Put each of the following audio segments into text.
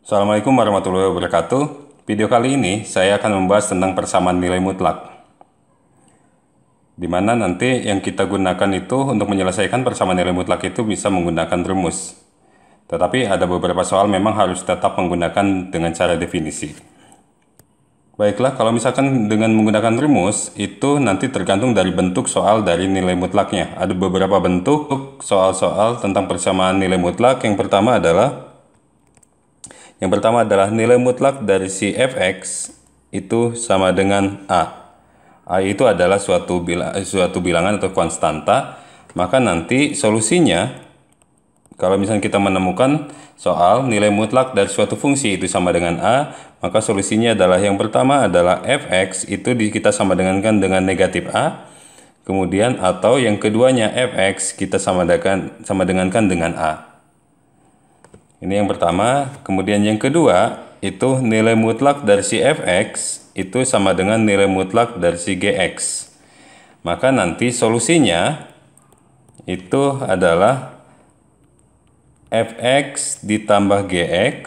Assalamualaikum warahmatullahi wabarakatuh. Video kali ini saya akan membahas tentang persamaan nilai mutlak, di mana nanti yang kita gunakan itu untuk menyelesaikan persamaan nilai mutlak itu bisa menggunakan rumus. Tetapi ada beberapa soal memang harus tetap menggunakan dengan cara definisi. Baiklah, kalau misalkan dengan menggunakan rumus, itu nanti tergantung dari bentuk soal dari nilai mutlaknya. Ada beberapa bentuk soal-soal tentang persamaan nilai mutlak. Yang pertama adalah nilai mutlak dari si fx itu sama dengan A. A itu adalah suatu bilangan atau konstanta. Maka nanti solusinya, kalau misalnya kita menemukan soal nilai mutlak dari suatu fungsi itu sama dengan A, maka solusinya adalah yang pertama adalah fx itu kita sama dengankan dengan negatif A. Kemudian atau yang keduanya fx kita sama dengankan dengan A. Ini yang pertama. Kemudian yang kedua itu nilai mutlak dari si fx itu sama dengan nilai mutlak dari si gx. Maka nanti solusinya itu adalah fx ditambah gx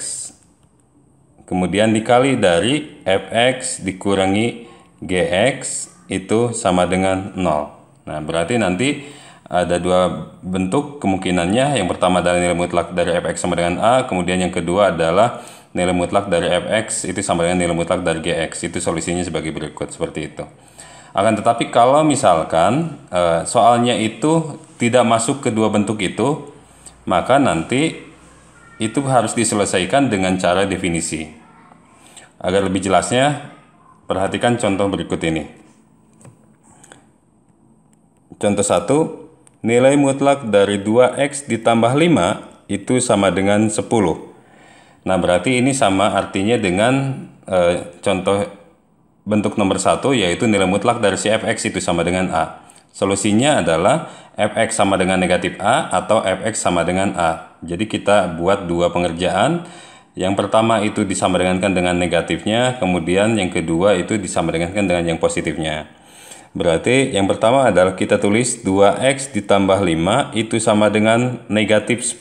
kemudian dikali dari fx dikurangi gx itu sama dengan 0. Nah, berarti nanti ada dua bentuk kemungkinannya. Yang pertama adalah nilai mutlak dari fx sama dengan A, kemudian yang kedua adalah nilai mutlak dari fx itu sama dengan nilai mutlak dari gx. Itu solusinya sebagai berikut, seperti itu. Akan tetapi kalau misalkan soalnya itu tidak masuk kedua bentuk itu, maka nanti itu harus diselesaikan dengan cara definisi. Agar lebih jelasnya, perhatikan contoh berikut ini. Contoh 1, nilai mutlak dari 2x ditambah 5 itu sama dengan 10. Nah, berarti ini sama artinya dengan contoh bentuk nomor 1, yaitu nilai mutlak dari si fx itu sama dengan A. Solusinya adalah fx sama dengan negatif A atau fx sama dengan A. Jadi kita buat dua pengerjaan. Yang pertama itu disamadengangkan dengan negatifnya, kemudian yang kedua itu disamadengangkan dengan yang positifnya. Berarti yang pertama adalah kita tulis 2x ditambah 5 itu sama dengan negatif 10.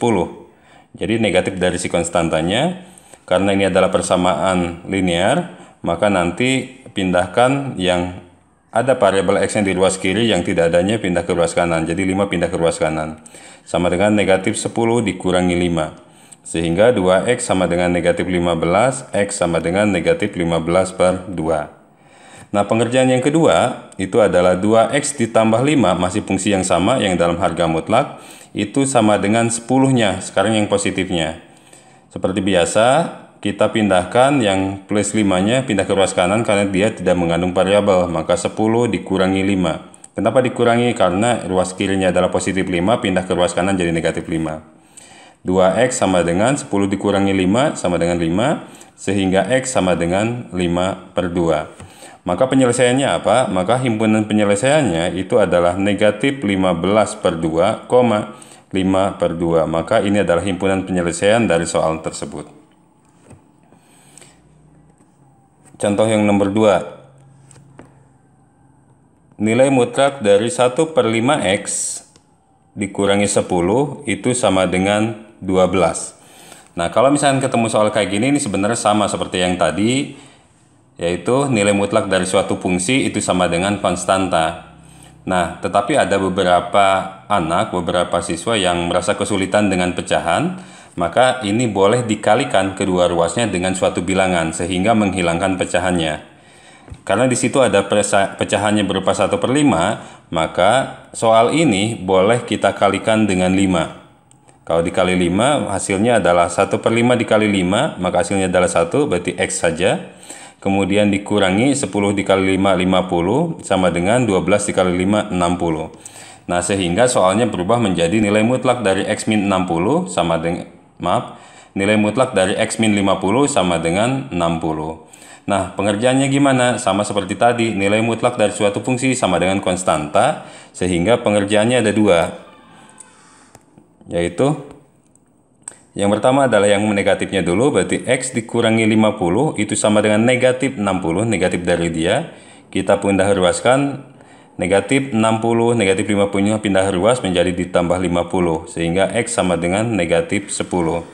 Jadi negatif dari si konstantanya. Karena ini adalah persamaan linear, maka nanti pindahkan yang ada variabel x yang di ruas kiri, yang tidak adanya pindah ke ruas kanan. Jadi 5 pindah ke ruas kanan. Sama dengan negatif 10 dikurangi 5. Sehingga 2x sama dengan negatif 15, x sama dengan negatif 15 per 2. Nah, pengerjaan yang kedua itu adalah 2x ditambah 5, masih fungsi yang sama yang dalam harga mutlak, itu sama dengan 10-nya, sekarang yang positifnya. Seperti biasa, kita pindahkan yang plus 5-nya pindah ke ruas kanan karena dia tidak mengandung variabel, maka 10 dikurangi 5. Kenapa dikurangi? Karena ruas kirinya adalah positif 5, pindah ke ruas kanan jadi negatif 5. 2x sama dengan 10 dikurangi 5 sama dengan 5, sehingga x sama dengan 5 per 2. Maka penyelesaiannya apa? Maka himpunan penyelesaiannya itu adalah negatif 15 per 2, 5 per 2. Maka ini adalah himpunan penyelesaian dari soal tersebut. Contoh yang nomor 2. Nilai mutlak dari 1 per 5x dikurangi 10 itu sama dengan 12. Nah, kalau misalnya ketemu soal kayak gini, ini sebenarnya sama seperti yang tadi, yaitu nilai mutlak dari suatu fungsi itu sama dengan konstanta. Nah, tetapi ada beberapa siswa yang merasa kesulitan dengan pecahan, maka ini boleh dikalikan kedua ruasnya dengan suatu bilangan sehingga menghilangkan pecahannya. Karena di situ ada pecahannya berupa 1 per 5, maka soal ini boleh kita kalikan dengan 5. Kalau dikali 5, hasilnya adalah 1 per 5 dikali 5, maka hasilnya adalah 1, berarti x saja. Kemudian dikurangi 10 dikali 5, 50, sama dengan 12 dikali 5, 60. Nah, sehingga soalnya berubah menjadi nilai mutlak dari x min 60 sama dengan, nilai mutlak dari x min 50 sama dengan 60. Nah, pengerjaannya gimana? Sama seperti tadi, nilai mutlak dari suatu fungsi sama dengan konstanta, sehingga pengerjaannya ada dua. Yaitu, yang pertama adalah yang negatifnya dulu, berarti x dikurangi 50 itu sama dengan negatif 60, negatif dari dia. Kita pindah ruaskan, negatif 60, negatif 50 pindah ruas menjadi ditambah 50, sehingga x sama dengan negatif 10.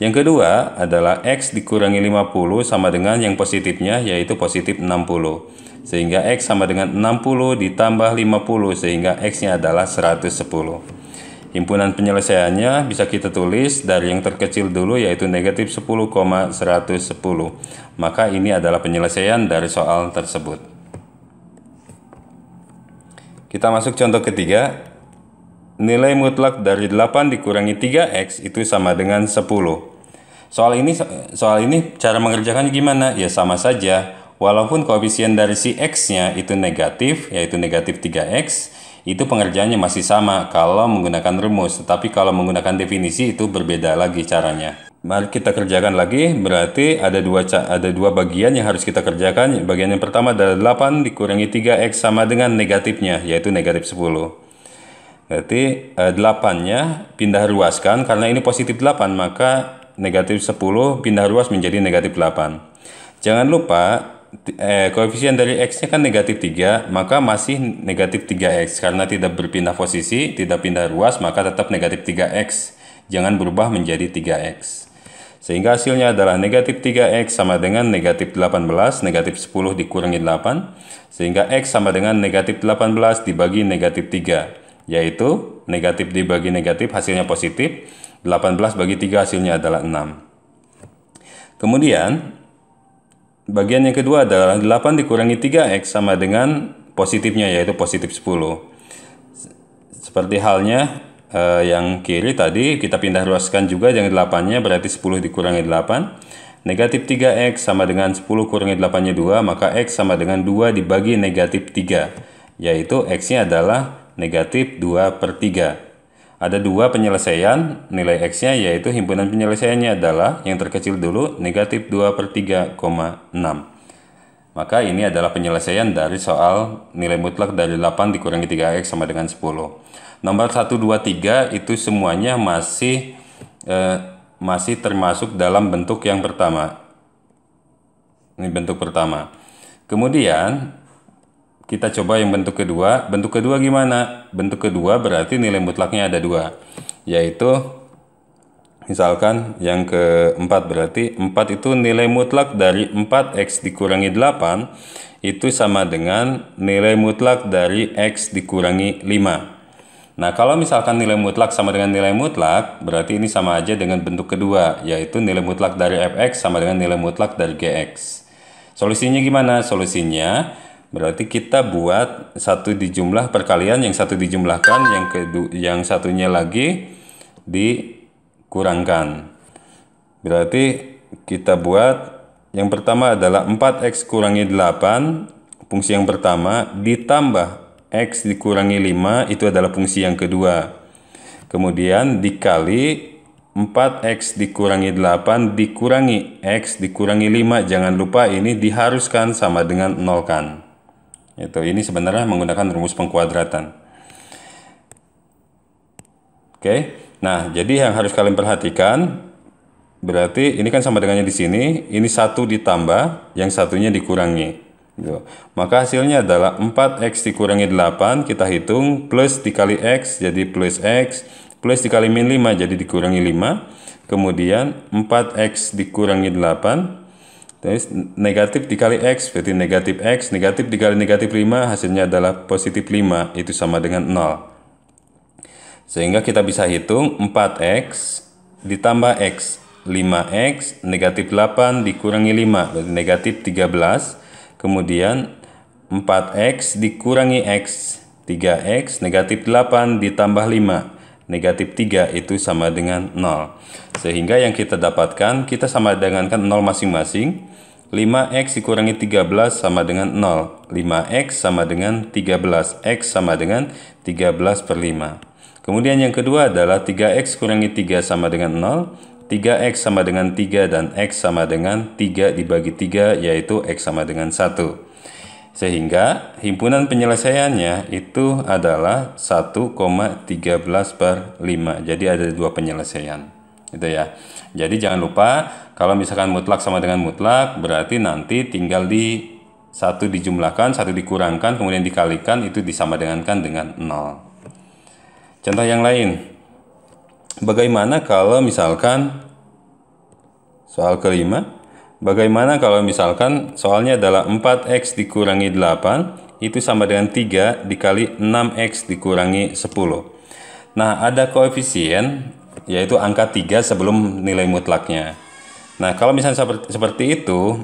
Yang kedua adalah X dikurangi 50 sama dengan yang positifnya, yaitu positif 60. Sehingga X sama dengan 60 ditambah 50, sehingga X-nya adalah 110. Himpunan penyelesaiannya bisa kita tulis dari yang terkecil dulu, yaitu negatif 10,110. Maka ini adalah penyelesaian dari soal tersebut. Kita masuk contoh ketiga. Nilai mutlak dari 8 dikurangi 3X itu sama dengan 10. Soal ini cara mengerjakannya gimana? Ya sama saja. Walaupun koefisien dari si X-nya itu negatif, yaitu negatif 3X, itu pengerjaannya masih sama kalau menggunakan rumus. Tetapi kalau menggunakan definisi itu berbeda lagi caranya. Mari kita kerjakan lagi. Berarti ada dua bagian yang harus kita kerjakan. Bagian yang pertama adalah 8 dikurangi 3X sama dengan negatifnya, yaitu negatif 10. Berarti 8-nya pindah ruaskan, karena ini positif 8, maka negatif 10 pindah ruas menjadi negatif 8. Jangan lupa koefisien dari X-nya kan negatif 3, maka masih negatif 3X. Karena tidak berpindah posisi, tidak pindah ruas, maka tetap negatif 3X. Jangan berubah menjadi 3X. Sehingga hasilnya adalah negatif 3X sama dengan negatif 18, negatif 10 dikurangi 8. Sehingga X sama dengan negatif 18 dibagi negatif 3. Yaitu negatif dibagi negatif hasilnya positif, 18 bagi 3 hasilnya adalah 6. Kemudian bagian yang kedua adalah 8 dikurangi 3X sama dengan positifnya, yaitu positif 10. Seperti halnya yang kiri tadi, kita pindah ruaskan juga yang 8-nya, berarti 10 dikurangi 8. Negatif 3X sama dengan 10 kurangi 8-nya 2, maka X sama dengan 2 dibagi negatif 3, yaitu X-nya adalah negatif 2/3. Ada dua penyelesaian nilai X-nya, yaitu himpunan penyelesaiannya adalah yang terkecil dulu, negatif 2/3,6. Maka ini adalah penyelesaian dari soal nilai mutlak dari 8 dikurangi 3X sama dengan 10. Nomor 1, 2, 3 itu semuanya masih termasuk dalam bentuk yang pertama. Ini bentuk pertama. Kemudian kita coba yang bentuk kedua. Bentuk kedua gimana? Bentuk kedua berarti nilai mutlaknya ada 2. Yaitu misalkan yang keempat, berarti 4 itu nilai mutlak dari 4X dikurangi 8 itu sama dengan nilai mutlak dari X dikurangi 5. Nah, kalau misalkan nilai mutlak sama dengan nilai mutlak, berarti ini sama aja dengan bentuk kedua, yaitu nilai mutlak dari Fx sama dengan nilai mutlak dari Gx. Solusinya gimana? Solusinya berarti kita buat satu dijumlah perkalian, yang satu dijumlahkan, yang satunya lagi dikurangkan. Berarti kita buat yang pertama adalah 4X kurangi 8, fungsi yang pertama, ditambah X dikurangi 5, itu adalah fungsi yang kedua. Kemudian dikali 4X dikurangi 8 dikurangi X dikurangi 5. Jangan lupa ini diharuskan sama dengan 0 kan. Ini sebenarnya menggunakan rumus pengkuadratan. Oke. Nah, jadi yang harus kalian perhatikan, berarti ini kan sama dengannya di sini, ini 1 ditambah, yang satunya dikurangi. Maka hasilnya adalah 4X dikurangi 8, kita hitung, plus dikali X jadi plus X, plus dikali min 5 jadi dikurangi 5, kemudian 4X dikurangi 8, terus negatif dikali X berarti negatif X, negatif dikali negatif 5 hasilnya adalah positif 5, itu sama dengan 0. Sehingga kita bisa hitung 4X ditambah X, 5X, negatif 8 dikurangi 5 berarti negatif 13, kemudian 4X dikurangi X, 3X, negatif 8 ditambah 5, negatif 3 itu sama dengan 0. Sehingga yang kita dapatkan, kita sama dengankan 0 masing-masing. 5X dikurangi 13 sama dengan 0. 5X sama dengan 13. X sama dengan 13/5. Kemudian yang kedua adalah 3X kurangi 3 sama dengan 0. 3X sama dengan 3 dan X sama dengan 3 dibagi 3, yaitu X sama dengan 1. Sehingga himpunan penyelesaiannya itu adalah 1,13/5. Jadi ada dua penyelesaian. Itu ya. Jadi jangan lupa, kalau misalkan mutlak sama dengan mutlak, berarti nanti tinggal di satu dijumlahkan, satu dikurangkan, kemudian dikalikan, itu disama dengankan dengan 0. Contoh yang lain. Bagaimana kalau misalkan Soal kelima, bagaimana kalau misalkan soalnya adalah 4x dikurangi 8 itu sama dengan 3 dikali 6x dikurangi 10. Nah, ada koefisien yaitu angka 3 sebelum nilai mutlaknya. Nah, kalau misalnya seperti itu,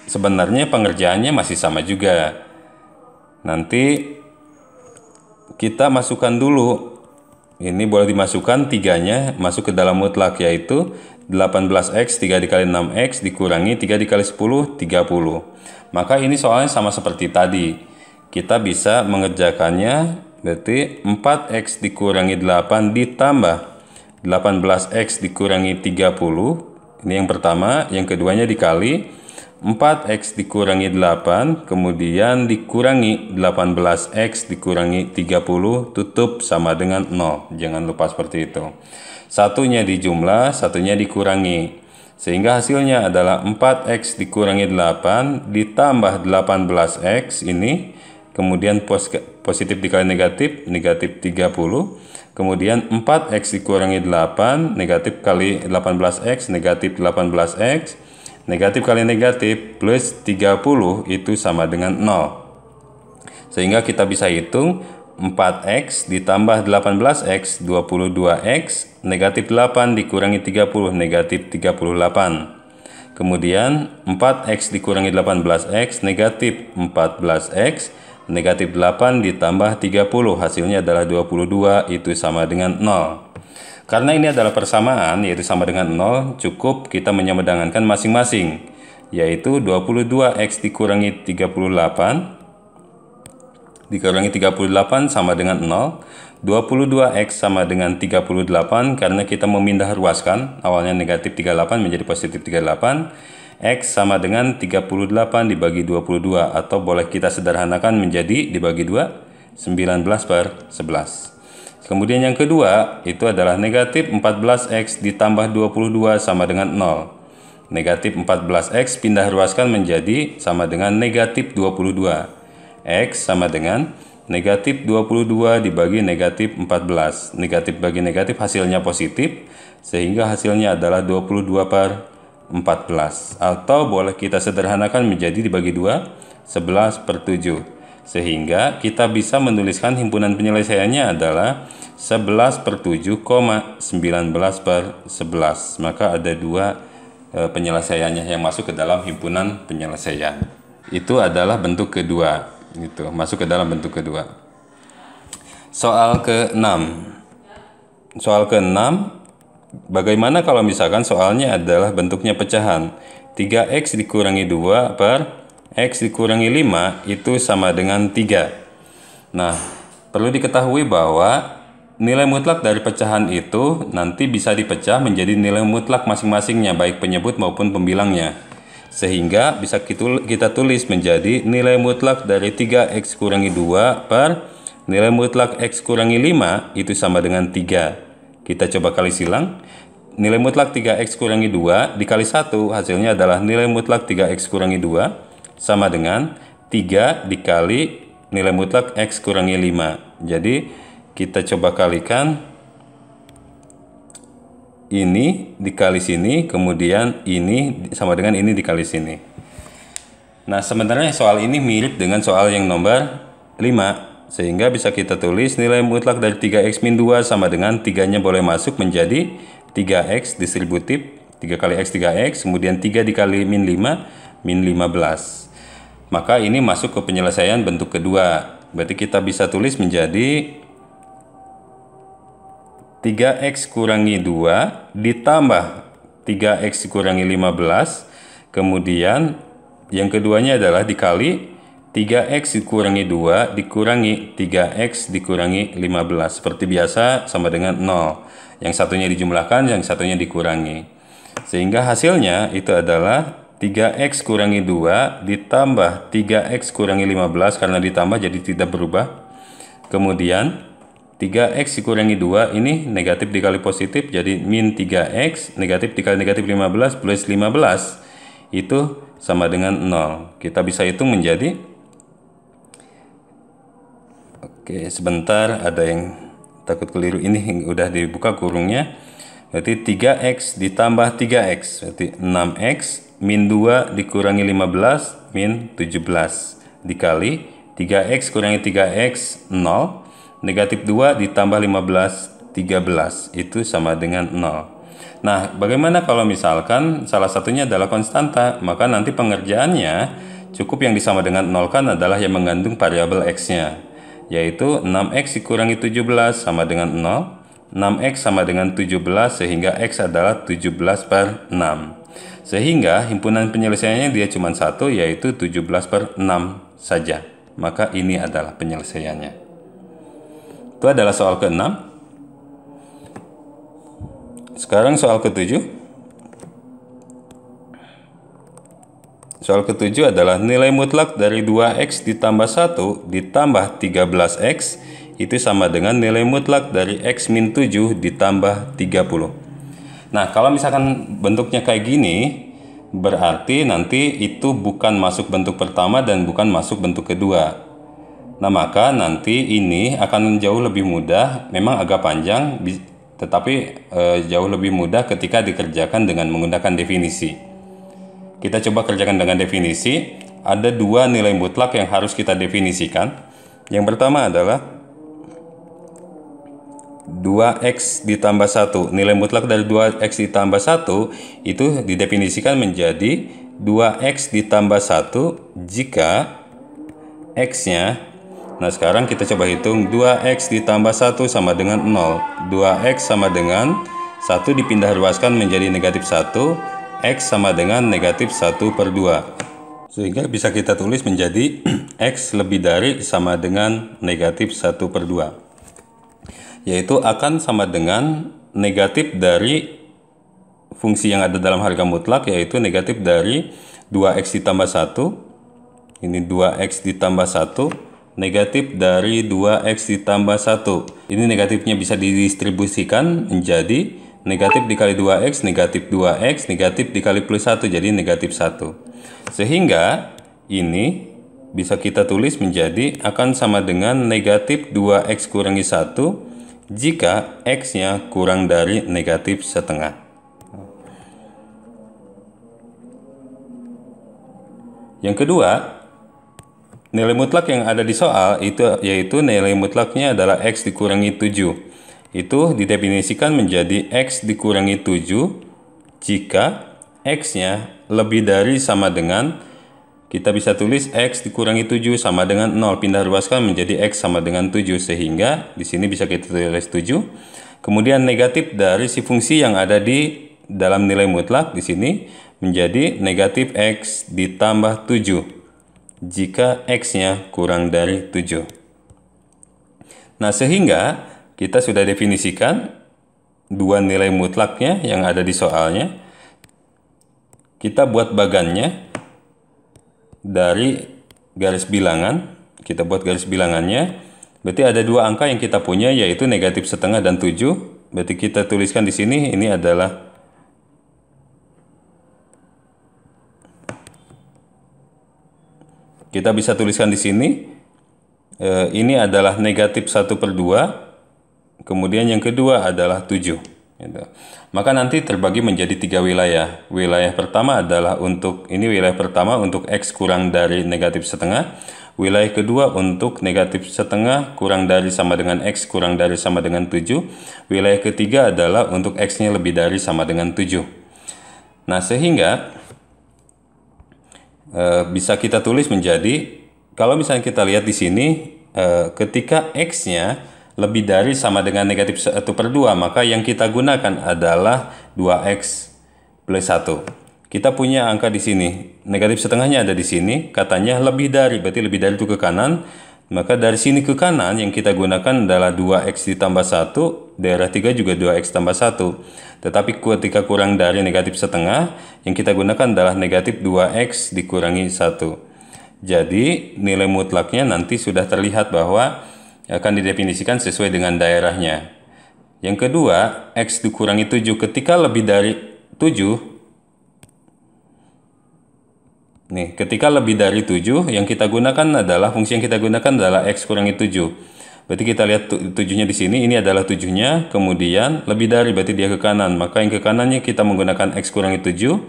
sebenarnya pengerjaannya masih sama juga. Nanti kita masukkan dulu. Ini boleh dimasukkan 3-nya masuk ke dalam mutlak, yaitu 18x 3 dikali 6x dikurangi 3 dikali 10, 30. Maka ini soalnya sama seperti tadi. Kita bisa mengerjakannya, berarti 4x dikurangi 8 ditambah 18x dikurangi 30. Ini yang pertama. Yang keduanya dikali 4x dikurangi 8, kemudian dikurangi 18x dikurangi 30, tutup sama dengan 0. Jangan lupa seperti itu. Satunya dijumlah, satunya dikurangi. Sehingga hasilnya adalah 4x dikurangi 8 ditambah 18x ini. Kemudian positif dikali negatif, negatif 30. Kemudian 4x dikurangi 8, negatif kali 18x, negatif 18x. Negatif kali negatif plus 30 itu sama dengan 0. Sehingga kita bisa hitung 4x ditambah 18x, 22x, negatif 8 dikurangi 30, negatif 38. Kemudian 4x dikurangi 18x, negatif 14x, negatif 8 ditambah 30, hasilnya adalah 22, itu sama dengan 0. Karena ini adalah persamaan, yaitu sama dengan 0, cukup kita menyamadangankan masing-masing, yaitu 22x dikurangi 38 sama dengan 0, 22x sama dengan 38 karena kita memindah ruaskan, awalnya negatif 38 menjadi positif 38, x sama dengan 38 dibagi 22, atau boleh kita sederhanakan menjadi dibagi 2, 19/11. Kemudian yang kedua itu adalah negatif 14x ditambah 22 sama dengan 0. Negatif 14x pindah ruaskan menjadi sama dengan negatif 22. X sama dengan negatif 22 dibagi negatif 14. Negatif bagi negatif hasilnya positif, sehingga hasilnya adalah 22/14. Atau boleh kita sederhanakan menjadi dibagi 2, 11/7. Sehingga kita bisa menuliskan himpunan penyelesaiannya adalah 11/7,19/11. Maka ada dua penyelesaiannya yang masuk ke dalam himpunan penyelesaian. Itu adalah bentuk kedua. Itu masuk ke dalam bentuk kedua. Soal ke-6. Soal ke-6, bagaimana kalau misalkan soalnya adalah bentuknya pecahan? 3x dikurangi 2 per x dikurangi 5 itu sama dengan 3. Nah, perlu diketahui bahwa nilai mutlak dari pecahan itu nanti bisa dipecah menjadi nilai mutlak masing-masingnya, baik penyebut maupun pembilangnya. Sehingga bisa kita tulis menjadi nilai mutlak dari 3x kurangi 2 per nilai mutlak x kurangi 5 itu sama dengan 3. Kita coba kali silang. Nilai mutlak 3x kurangi 2 dikali 1 hasilnya adalah nilai mutlak 3x kurangi 2 sama dengan 3 dikali nilai mutlak x kurangi 5. Jadi kita coba kalikan ini dikali sini, kemudian ini sama dengan ini dikali sini. Nah, sebenarnya soal ini mirip dengan soal yang nomor 5, sehingga bisa kita tulis nilai mutlak dari 3x min 2 sama dengan 3-nya boleh masuk menjadi 3x distributif, 3 kali x 3x, kemudian 3 dikali min 5, min 15. Maka ini masuk ke penyelesaian bentuk kedua. Berarti kita bisa tulis menjadi 3x kurangi 2 ditambah 3x kurangi 15. Kemudian yang keduanya adalah dikali 3x dikurangi 2 dikurangi 3x dikurangi 15. Seperti biasa sama dengan 0. Yang satunya dijumlahkan, yang satunya dikurangi. Sehingga hasilnya itu adalah 3x kurangi 2 ditambah 3x kurangi 15, karena ditambah jadi tidak berubah. Kemudian 3x dikurangi 2 ini negatif dikali positif jadi min 3x, negatif dikali negatif 15 plus 15 itu sama dengan 0. Kita bisa hitung menjadi, oke sebentar, ada yang takut keliru, ini udah dibuka kurungnya Berarti 3x ditambah 3x. Berarti 6x min 2 dikurangi 15 min 17. Dikali 3x kurangi 3x 0. Negatif 2 ditambah 15 13. Itu sama dengan 0. Nah, bagaimana kalau misalkan salah satunya adalah konstanta? Maka nanti pengerjaannya cukup yang disama dengan 0 kan adalah yang mengandung variabel x-nya, yaitu 6x dikurangi 17 sama dengan 0. 6x sama dengan 17 sehingga x adalah 17 per 6. Sehingga himpunan penyelesaiannya dia cuma satu, yaitu 17 per 6 saja. Maka ini adalah penyelesaiannya. Itu adalah soal ke-6. Sekarang soal ke-7. Soal ke-7 adalah nilai mutlak dari 2x ditambah 1 ditambah 13x itu sama dengan nilai mutlak dari x min 7 ditambah 30. Nah, kalau misalkan bentuknya kayak gini, berarti nanti itu bukan masuk bentuk pertama dan bukan masuk bentuk kedua. Nah, maka nanti ini akan jauh lebih mudah, memang agak panjang, tetapi jauh lebih mudah ketika dikerjakan dengan menggunakan definisi. Kita coba kerjakan dengan definisi. Ada dua nilai mutlak yang harus kita definisikan. Yang pertama adalah 2x ditambah 1. Nilai mutlak dari 2x ditambah 1 itu didefinisikan menjadi 2x ditambah 1 jika x-nya. Nah, sekarang kita coba hitung 2x ditambah 1 sama dengan 0. 2x sama dengan 1 dipindah ruaskan menjadi negatif 1. X sama dengan negatif 1 per 2. Sehingga bisa kita tulis menjadi x lebih dari sama dengan negatif 1 per 2. Yaitu akan sama dengan negatif dari fungsi yang ada dalam harga mutlak, yaitu negatif dari 2x ditambah 1. Ini 2x ditambah 1. Negatif dari 2x ditambah 1. Ini negatifnya bisa didistribusikan menjadi negatif dikali 2x, negatif 2x, negatif dikali plus 1, jadi negatif 1. Sehingga ini bisa kita tulis menjadi akan sama dengan negatif 2x kurangi 1 jika x-nya kurang dari negatif setengah. Yang kedua, nilai mutlak yang ada di soal itu yaitu nilai mutlaknya adalah x dikurangi 7. Itu didefinisikan menjadi x dikurangi 7 jika x-nya lebih dari sama dengan, kita bisa tulis x dikurangi 7 sama dengan 0, pindah ruaskan menjadi x sama dengan 7, sehingga di sini bisa kita tulis 7. Kemudian negatif dari si fungsi yang ada di dalam nilai mutlak di sini menjadi negatif x ditambah 7 jika x-nya kurang dari 7. Nah, sehingga kita sudah definisikan dua nilai mutlaknya yang ada di soalnya. Kita buat bagannya dari garis bilangan. Kita buat garis bilangannya. Berarti ada dua angka yang kita punya, yaitu negatif setengah dan 7. Berarti kita tuliskan di sini, ini adalah kita bisa tuliskan di sini, ini adalah negatif 1 per 2, kemudian yang kedua adalah 7. Gitu. Maka nanti terbagi menjadi 3 wilayah. Wilayah pertama adalah untuk, ini wilayah pertama untuk x kurang dari negatif setengah. Wilayah kedua untuk negatif setengah kurang dari sama dengan x kurang dari sama dengan 7. Wilayah ketiga adalah untuk x-nya lebih dari sama dengan 7. Nah, sehingga bisa kita tulis menjadi, kalau misalnya kita lihat di sini, ketika x-nya lebih dari sama dengan negatif 1 per 2, maka yang kita gunakan adalah 2x plus 1. Kita punya angka di sini, negatif setengahnya ada di sini, katanya lebih dari, berarti lebih dari itu ke kanan. Maka dari sini ke kanan yang kita gunakan adalah 2x ditambah 1, daerah 3 juga 2x tambah 1. Tetapi ketika kurang dari negatif setengah, yang kita gunakan adalah negatif 2x dikurangi 1. Jadi nilai mutlaknya nanti sudah terlihat bahwa akan didefinisikan sesuai dengan daerahnya. Yang kedua, x dikurangi 7 ketika lebih dari 7. Nih, ketika lebih dari 7, yang kita gunakan adalah, fungsi yang kita gunakan adalah x kurangi 7. Berarti kita lihat 7-nya di sini, ini adalah 7-nya, kemudian lebih dari berarti dia ke kanan. Maka yang ke kanannya kita menggunakan X kurangi 7,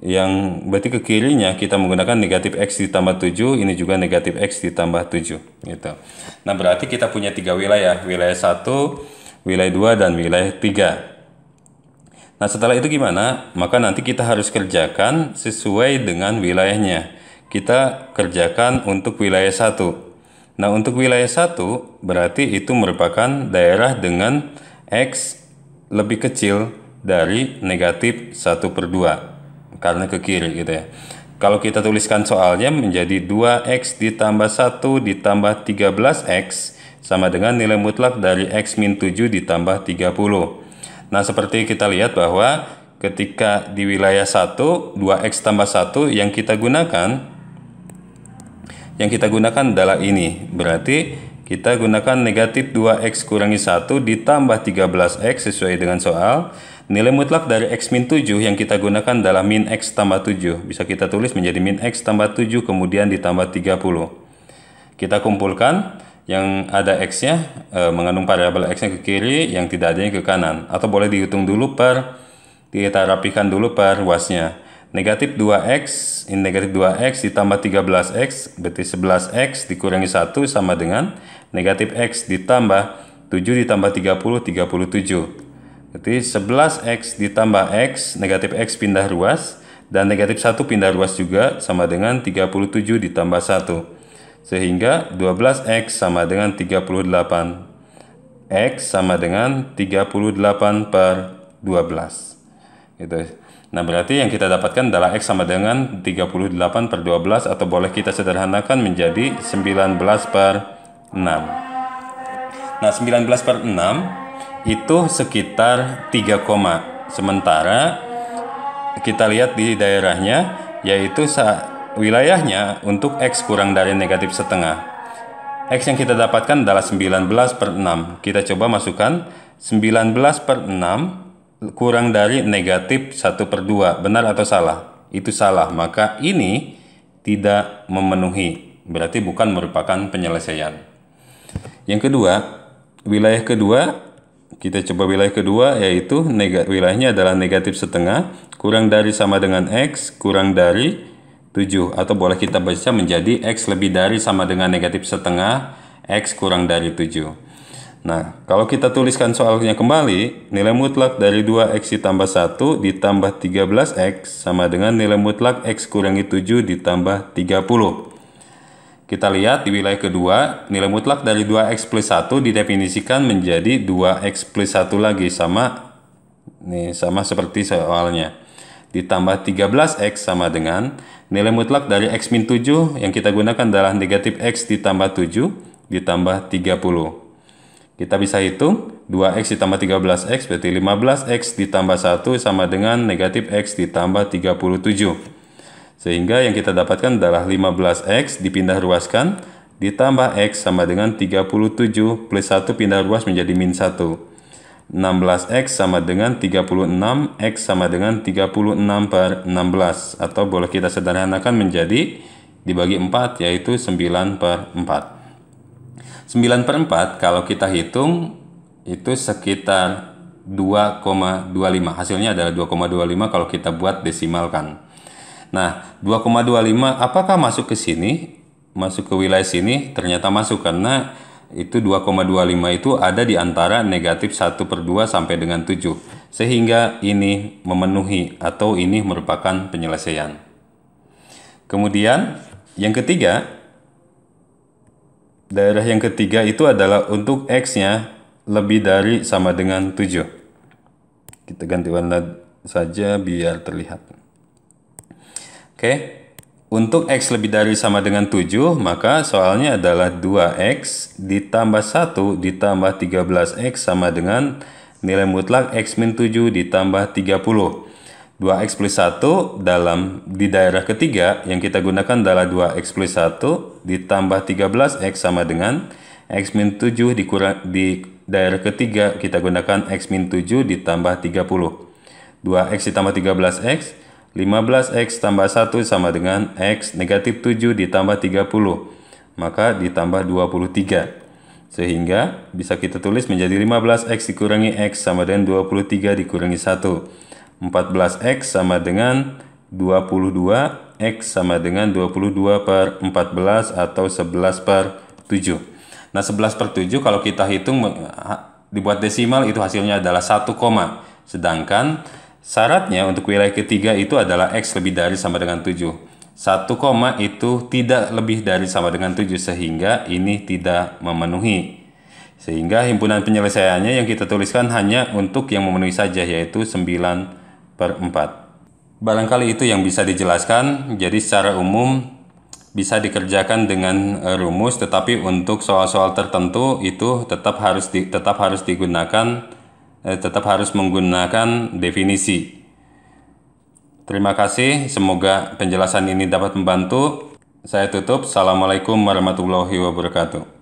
yang berarti ke kirinya kita menggunakan negatif X ditambah 7, ini juga negatif X ditambah 7. Gitu. Nah, berarti kita punya 3 wilayah 1, wilayah 2, dan wilayah 3. Nah, setelah itu gimana? Maka nanti kita harus kerjakan sesuai dengan wilayahnya. Kita kerjakan untuk wilayah 1. Nah, untuk wilayah 1 berarti itu merupakan daerah dengan X lebih kecil dari negatif 1/2 karena ke kiri gitu ya. Kalau kita tuliskan soalnya menjadi 2X ditambah 1 ditambah 13X sama dengan nilai mutlak dari X min 7 ditambah 30. Nah, seperti kita lihat bahwa ketika di wilayah 1, 2X tambah 1 yang kita gunakan adalah ini. Berarti kita gunakan negatif 2X kurangi 1 ditambah 13X sesuai dengan soal. Nilai mutlak dari X min 7 yang kita gunakan adalah min X tambah 7. Bisa kita tulis menjadi min X tambah 7 kemudian ditambah 30. Kita kumpulkan. Yang ada X-nya mengandung variabel X-nya ke kiri, yang tidak adanya ke kanan. Atau boleh dihitung dulu kita rapikan dulu per ruasnya. Negatif 2X, ini negatif 2X ditambah 13X, berarti 11X dikurangi 1 sama dengan negatif X ditambah 7 ditambah 30, 37. Berarti 11X ditambah X, negatif X pindah ruas, dan negatif 1 pindah ruas juga sama dengan 37 ditambah 1. Sehingga 12X sama dengan 38. X sama dengan 38 per 12. Gitu. Nah, berarti yang kita dapatkan adalah X sama dengan 38 per 12, atau boleh kita sederhanakan menjadi 19 per 6. Nah, 19 per 6 itu sekitar 3 koma. Sementara kita lihat di daerahnya, yaitu wilayahnya untuk X kurang dari negatif setengah. X yang kita dapatkan adalah 19 per 6. Kita coba masukkan 19 per 6 kurang dari negatif 1/2. Benar atau salah? Itu salah. Maka ini tidak memenuhi. Berarti bukan merupakan penyelesaian. Yang kedua, wilayah kedua, kita coba wilayah kedua, yaitu wilayahnya adalah negatif setengah kurang dari sama dengan X kurang dari 7, atau boleh kita baca menjadi X lebih dari sama dengan negatif setengah X kurang dari 7. Nah, kalau kita tuliskan soalnya kembali, nilai mutlak dari 2X ditambah 1 ditambah 13X sama dengan nilai mutlak X kurangi 7 ditambah 30. Kita lihat di wilayah kedua, nilai mutlak dari 2X plus 1 didefinisikan menjadi 2X plus 1 lagi, sama seperti soalnya. Ditambah 13X sama dengan nilai mutlak dari X min 7 yang kita gunakan adalah negatif X ditambah 7 ditambah 30. Kita bisa hitung 2X ditambah 13X berarti 15X ditambah 1 sama dengan negatif X ditambah 37. Sehingga yang kita dapatkan adalah 15X dipindah ruaskan ditambah X sama dengan 37 plus 1 pindah ruas menjadi min 1. 16X sama dengan 36, X sama dengan 36 per 16. Atau boleh kita sederhanakan menjadi dibagi 4, yaitu 9 per 4. 9 per 4 kalau kita hitung itu sekitar 2,25. Hasilnya adalah 2,25 kalau kita buat desimalkan. Nah, 2,25 apakah masuk ke sini? Masuk ke wilayah sini? Ternyata masuk, karena itu 2,25 itu ada di antara negatif 1/2 sampai dengan 7. Sehingga ini memenuhi atau ini merupakan penyelesaian. Kemudian yang ketiga, daerah yang ketiga itu adalah untuk X-nya lebih dari sama dengan 7. Kita ganti warna saja biar terlihat. Oke. Untuk X lebih dari sama dengan 7, maka soalnya adalah 2X ditambah 1 ditambah 13X sama dengan nilai mutlak X min 7 ditambah 30. 2X plus 1 di daerah ketiga yang kita gunakan adalah 2X plus 1 ditambah 13X sama dengan X min 7 di daerah ketiga kita gunakan X min 7 ditambah 30. 2X ditambah 13X, 15X tambah 1 sama dengan X negatif 7 ditambah 30, maka ditambah 23. Sehingga bisa kita tulis menjadi 15x dikurangi x sama dengan 23 dikurangi 1. 14x sama dengan 22, x sama dengan 22 per 14 atau 11 per 7. Nah 11 per 7 kalau kita hitung dibuat desimal itu hasilnya adalah 1, sedangkan syaratnya untuk wilayah ketiga itu adalah x lebih dari sama dengan 7. 1, itu tidak lebih dari sama dengan 7 sehingga ini tidak memenuhi. Sehingga himpunan penyelesaiannya yang kita tuliskan hanya untuk yang memenuhi saja, yaitu 9 per 4. Barangkali itu yang bisa dijelaskan. Jadi secara umum bisa dikerjakan dengan rumus, tetapi untuk soal-soal tertentu itu tetap harus menggunakan definisi. Terima kasih, semoga penjelasan ini dapat membantu. Saya tutup. Assalamualaikum warahmatullahi wabarakatuh.